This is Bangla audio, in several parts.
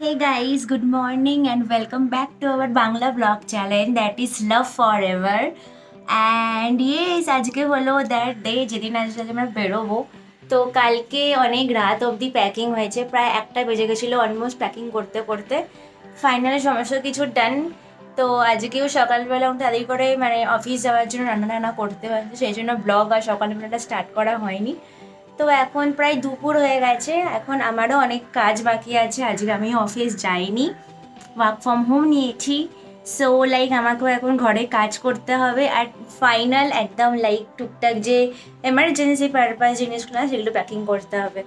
Hey guys, good morning and welcome back to our Bangla vlog channel that is Love Forever. And yes, আজকে হলো দ্যাট ডে যেদিন আজকে আমরা বেরোবো। তো কালকে অনেক রাত অবধি প্যাকিং হয়েছে, প্রায় 1টা বেজে গেছিলো অলমোস্ট প্যাকিং করতে করতে। ফাইনালি সমস্ত কিছু ডান। তো আজকেও সকালবেলা উঠে তাড়াতাড়ি করে মানে অফিস যাওয়ার জন্য রান্না করতে হয়েছে, সেই জন্য ব্লগ আর সকালবেলাটা স্টার্ট করা হয়নি। তো এখন প্রায় দুপুর হয়ে গেছে, এখন আমারও অনেক কাজ বাকি আছে। আজকে আমি অফিস যাইনি, ওয়ার্ক ফ্রম হোম নিয়েছি। সো লাইক আমাকেও এখন ঘরে কাজ করতে হবে আর ফাইনাল একদম লাইক টুকটাক যে এমার্জেন্সি পারপাস জিনিসগুলো সেগুলো প্যাকিং করতে হবে।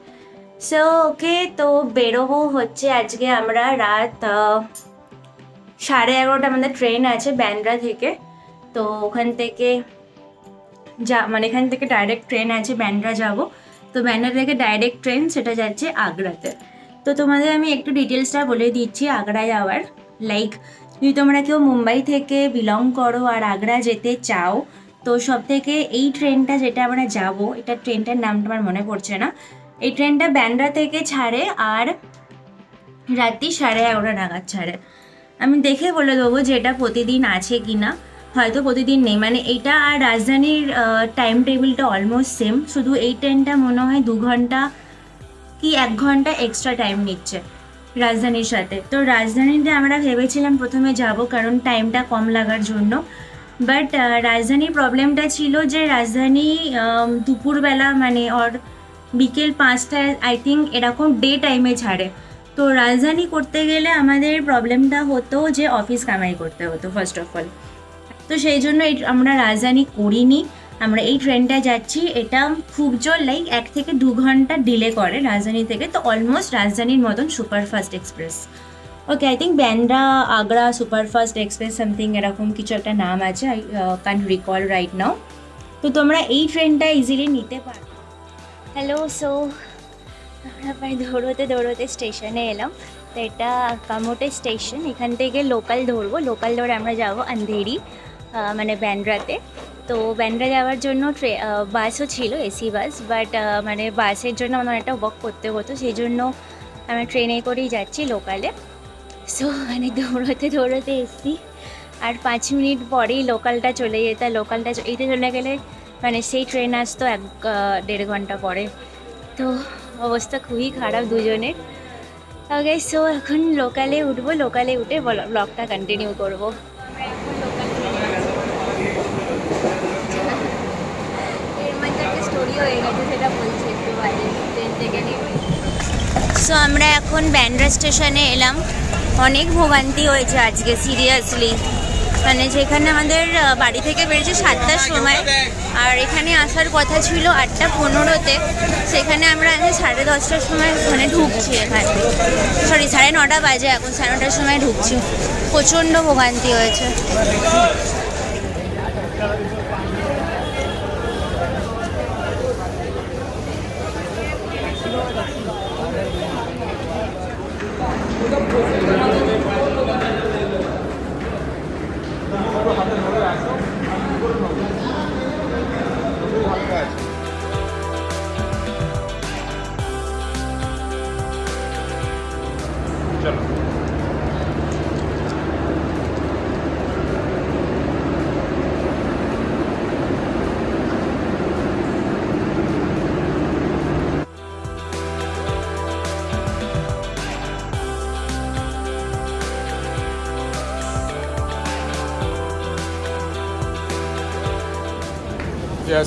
সো ওকে, তো বেরোবো হচ্ছে আজকে আমরা রাত 11:30 আমাদের ট্রেন আছে ব্যান্ড্রা থেকে। তো ওখান থেকে মানে এখান থেকে ডাইরেক্ট ট্রেন আছে, ব্যান্ড্রা যাব। তো ব্যান্ড্রা থেকে ডাইরেক্ট ট্রেন সেটা যাচ্ছে আগ্রাতে। তো তোমাদের আমি একটু ডিটেলসটা বলে দিচ্ছি আগ্রা যাওয়ার। লাইক যদি তোমরা কেউ মুম্বাই থেকে বিলং করো আর আগ্রা যেতে চাও, তো সব থেকে এই ট্রেনটা যেটা আমরা যাব, এটা ট্রেনটার নামটা আমার মনে পড়ছে না। এই ট্রেনটা ব্যান্ড্রা থেকে ছাড়ে আর রাত্রি 11:30 নাগাদ ছাড়ে। আমি দেখে বলে দেবো যে এটা প্রতিদিন আছে কি না, হয়তো প্রতিদিন নেই। মানে এইটা আর রাজধানীর টাইম টেবিলটা অলমোস্ট সেম, শুধু এই ট্রেনটা মনে হয় 2 ঘন্টা কি 1 ঘন্টা এক্সট্রা টাইম নিচ্ছে রাজধানীর সাথে। তো রাজধানীতে আমরা ভেবেছিলাম প্রথমে যাব কারণ টাইমটা কম লাগার জন্য, বাট রাজধানীর প্রবলেমটা ছিল যে রাজধানী দুপুরবেলা মানে বিকেল 5টায় আই থিঙ্ক এরকম ডে টাইমে ছাড়ে। তো রাজধানী করতে গেলে আমাদের প্রবলেমটা হতো যে অফিস কামাই করতে হতো ফার্স্ট অফ অল। তো সেই জন্য আমরা রাজধানী করিনি, আমরা এই ট্রেনটা যাচ্ছি। এটা খুব জোর লাইক 1 থেকে 2 ঘন্টা ডিলে করে রাজধানী থেকে, তো অলমোস্ট রাজধানীর মতন superfast express. Okay, I think Bandra Agra superfast express something এরকম কিছু একটা নাম আছে, I can't recall right now. তো তোমরা এই ট্রেনটা ইজিলি নিতে পারো। হ্যালো, সো আমরা প্রায় দৌড়োতে স্টেশনে এলাম। তো এটা কামোটে স্টেশন, এখান থেকে লোকাল ধরে আমরা যাব আন্ধেরি মানে ব্যান্ড্রাতে। তো ব্যান্ড্রা যাওয়ার জন্য বাসও ছিল, এসি বাস, বাট মানে বাসের জন্য আমার অনেকটা ওয়াক করতে হতো, সেই জন্য আমরা ট্রেনে করেই যাচ্ছি লোকালে। সো মানে দৌড়োতে এসছি আর 5 মিনিট পরেই লোকালটা চলে যেত। লোকালটা এইটা চলে গেলে মানে সেই ট্রেন আসতো 1-1.5 ঘন্টা পরে। তো অবস্থা খুবই খারাপ দুজনের। ওকে, সো এখন লোকালে উঠে ব্লগটা কন্টিনিউ করবো। এর মধ্যে একটা স্টোরি হয়ে গেছে, সেটা বলছি একটু বাইরে ট্রেন থেকে নেমে। সো আমরা এখন ব্যান্ড্রা স্টেশনে এলাম। অনেক ভোগান্তি হয়েছে আজকে সিরিয়াসলি, মানে যেখানে আমাদের বাড়ি থেকে বেরিয়েছে 7টার সময় আর এখানে আসার কথা ছিল 8:15-তে, সেখানে আমরা 10:30টার সময় ওখানে ঢুকছি। এখানে 9:30 বাজে, এখন 9:30টার সময় ঢুকছি। প্রচণ্ড ভোগান্তি হয়েছে।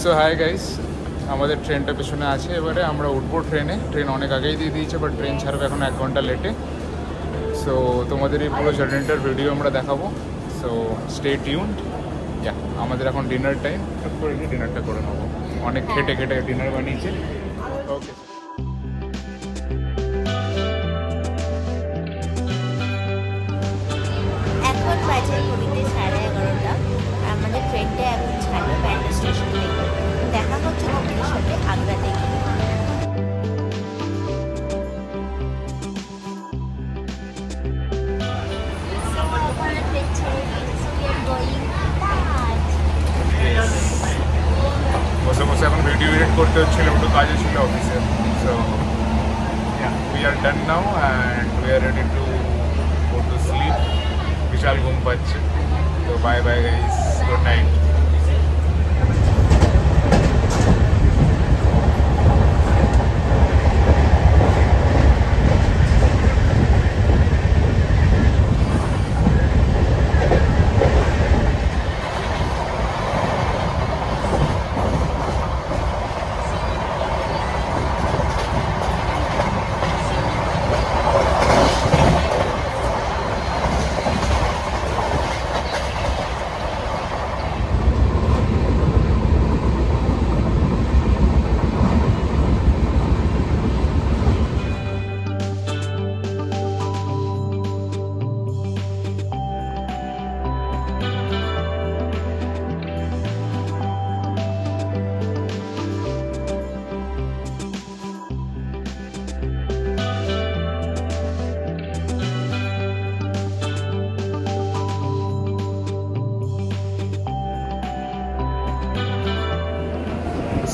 সো হাই গাইস, আমাদের ট্রেনটা পেছনে আছে। এবারে আমরা উঠবো ট্রেনে। ট্রেন অনেক আগেই দিয়ে দিয়েছে, বাট ট্রেন ছাড়বে এখন 1 ঘন্টা লেটে। সো তোমাদের এই পুরো জার্নিটার ভিডিও আমরা দেখাবো, সো স্টে টিউনড। আমাদের এখন ডিনার টাইম, করে গিয়ে ডিনারটা করে নেবো। অনেক খেটে ডিনার বানিয়েছে। ওকে, এখন বাজে ঘড়িতে 11:30। আমাদের ট্রেনটা এখন ছাড়বে ব্যান্ড্রা স্টেশন থেকে। দেখা হচ্ছে তোমাদের সাথে আগ্রা থেকে। বসে এখন ভিডিও এডিট করতে হচ্ছিল, একটু কাজে ছিল অফিসে। So we are done now and we are ready to বিশাল ঘুম পাচ্ছে। তো bye bye guys, good night.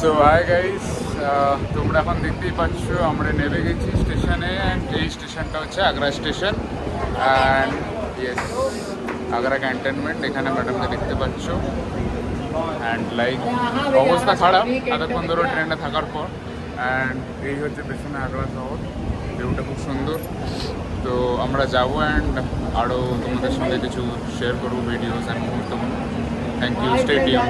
So hi guys, তোমরা এখন দেখতেই পাচ্ছ আমরা নেমে গেছি স্টেশনে। অ্যান্ড এই স্টেশনটা হচ্ছে Agra station. And yes, Agra cantonment. এখানে ম্যাডামকে দেখতে পাচ্ছ। অ্যান্ড লাইক অবস্থা খারাপ এতক্ষণ ধরে ট্রেনে থাকার পর। অ্যান্ড এই হচ্ছে পেছনে আগ্রা শহর, ভিউটা খুব সুন্দর। তো আমরা যাবো অ্যান্ড আরও তোমাদের সঙ্গে কিছু শেয়ার করবো ভিডিওস অ্যান্ড মুহূর্তগুলো। Thank you, stay tune.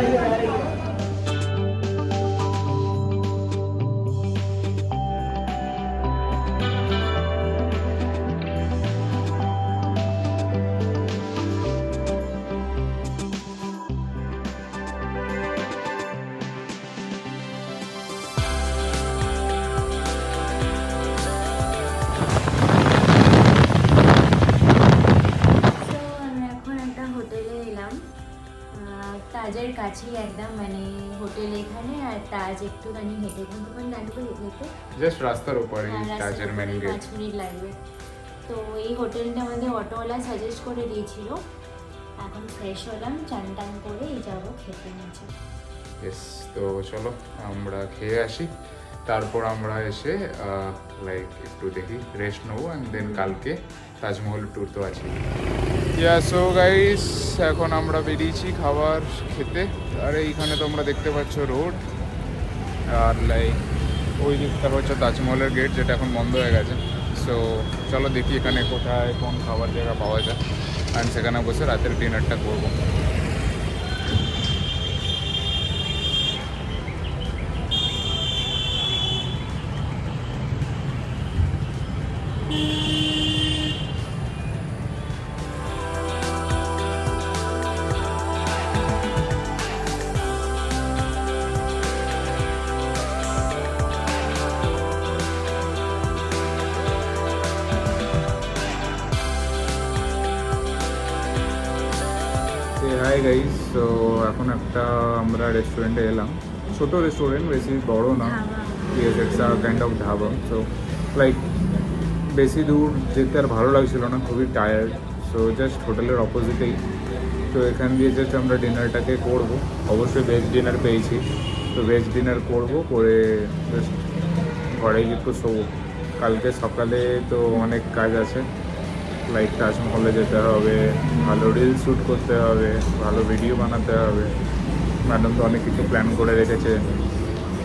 তাজের কাছেই একদম, মানে হোটেল এখানে, আর তাজ একটুখানি হেঁটে কিন্তু লাগবে যেতে, জাস্ট রাস্তার উপরে তাজের মেন গেট। 5 মিনিট লাগবে। তো এই হোটেলটা আমাদের অটোওয়ালা সাজেস্ট করে দিয়েছিল। এখন ফ্রেশ হলাম, চান টান করে এই যাবো খেতে নিচে। ইয়েস, তো চলো আমরা খেয়ে আসি, তারপর আমরা এসে লাইক একটু দেখি, রেস্ট নেবো। অ্যান্ড দেন কালকে তাজমহল ট্যুর তো আছে। সো গাইস, এখন আমরা বেরিয়েছি খাবার খেতে। আর এইখানে তোমরা দেখতে পাচ্ছ রোড, আর লাইক ওই দিকটা হচ্ছে তাজমহলের গেট, যেটা এখন বন্ধ হয়ে গেছে। সো চলো দেখি এখানে কোথায় কোন খাবার জায়গা পাওয়া যায়, অ্যান্ড সেখানে বসে রাতের ডিনারটা করবো। হাই গাইস, তো এখন একটা আমরা রেস্টুরেন্টে এলাম। ছোটো রেস্টুরেন্ট, বেশি বড় না। Yes, it's a kind of dhaba. So like বেশি দূর যেতে আর ভালো লাগছিল না, খুবই টায়ার্ড। সো জাস্ট হোটেলের অপোজিটেই। তো এখান দিয়ে জাস্ট আমরা ডিনারটাকে করবো। অবশ্যই ভেজ ডিনার পেয়েছি, তো ভেজ ডিনার করবো, করে জাস্ট ঘরে একটু শোবো। কালকে সকালে তো অনেক কাজ আছে, লাইক তাজমহলে যেতে হবে, ভালো রিল শ্যুট করতে হবে, ভালো ভিডিও বানাতে হবে। ম্যাডাম তো অনেক কিছু প্ল্যান করে রেখেছে,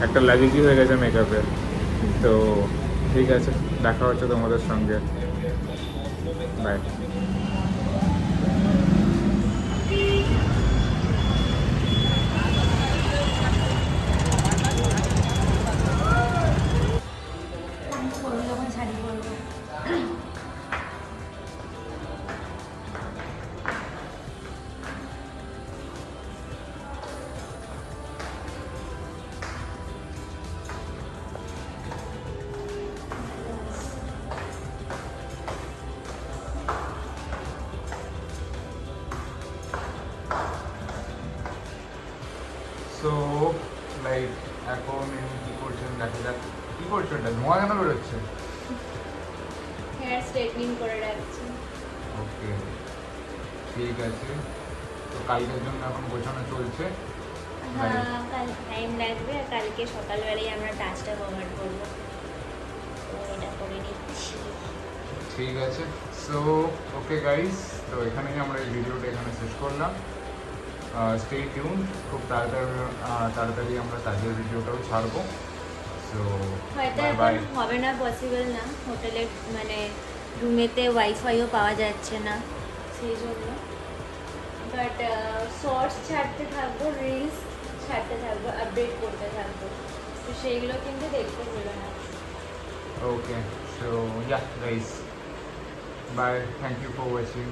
একটা লাগেজই হয়ে গেছে মেকআপের। তো ঠিক আছে, দেখা হচ্ছে তোমাদের সঙ্গে, বাই। সো লাইক এখন কী করছেন দেখা যাক। কী করছো, এটা ধোঁয়া কেন বেরোচ্ছে? হেয়ার স্ট্রেটনিং করে রাখছি। ওকে, ঠিক আছে। তো কালকের জন্য এখন গোছানো চলছে। হ্যাঁ, কাল টাইম লাগবে, আর কালকে সকালবেলায় আমরা টাচটা কভার করবো, তো এটা করে নিচ্ছি। ঠিক আছে, সো ওকে গাইস, তো এখানেই আমরা এই ভিডিওটা এখানে শেষ করলাম। স্টে টিউন, খুব তাড়াতাড়ি আমরা কাজের ভিডিওটাও ছাড়বো। সো হয়তো বাই এখন বাই। হবে না, পসিবল না, হোটেলে মানে রুমেতে ওয়াইফাইও পাওয়া যাচ্ছে না সেই জন্য। বাট শর্টস ছাড়তে থাকবো, রিলস ছাড়তে থাকবো, আপডেট করতে থাকবো, তো সেইগুলো কিন্তু দেখতে ভুলো না। Okay, so yeah guys, bye, thank you for watching.